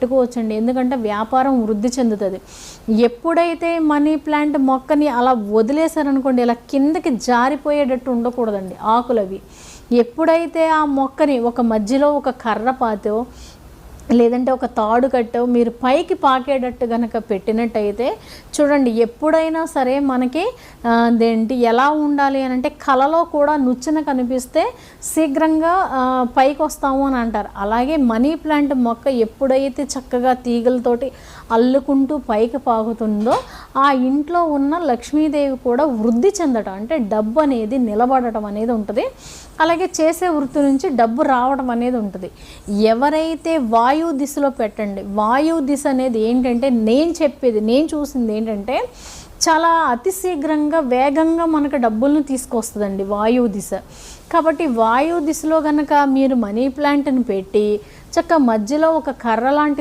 పెట్టుకోవచ్చండి. ఎందుకంటే వ్యాపారం వృద్ధి చెందుతుంది. ఎప్పుడైతే మనీ ప్లాంట్ మొక్కని అలా వదిలేశారనుకోండి, ఇలా కిందకి జారిపోయేటట్టు ఉండకూడదండి ఆకులవి. ఎప్పుడైతే ఆ మొక్కని ఒక మధ్యలో ఒక కర్ర పాతో లేదంటే ఒక తాడు కట్టో మీరు పైకి పాకేటట్టు కనుక పెట్టినట్టయితే చూడండి, ఎప్పుడైనా సరే మనకి అదేంటి ఎలా ఉండాలి అని అంటే కలలో కూడా నుచ్చున కనిపిస్తే శీఘ్రంగా పైకి వస్తాము అని అంటారు. అలాగే మనీ ప్లాంట్ మొక్క ఎప్పుడైతే చక్కగా తీగలతోటి అల్లుకుంటూ పైకి పాకుతుందో ఆ ఇంట్లో ఉన్న లక్ష్మీదేవి కూడా వృద్ధి చెందటం, అంటే డబ్బు అనేది నిలబడటం అనేది ఉంటుంది. అలాగే చేసే వృత్తి నుంచి డబ్బు రావడం అనేది ఉంటుంది. ఎవరైతే వాయువు దిశలో పెట్టండి, వాయువు దిశ అనేది ఏంటంటే నేను చూసింది ఏంటంటే చాలా అతి శీఘ్రంగా వేగంగా మనకు డబ్బులను తీసుకొస్తుందండి వాయువు దిశ. కాబట్టి వాయువు దిశలో కనుక మీరు మనీ ప్లాంట్ని పెట్టి చక్క మధ్యలో ఒక కర్ర లాంటిది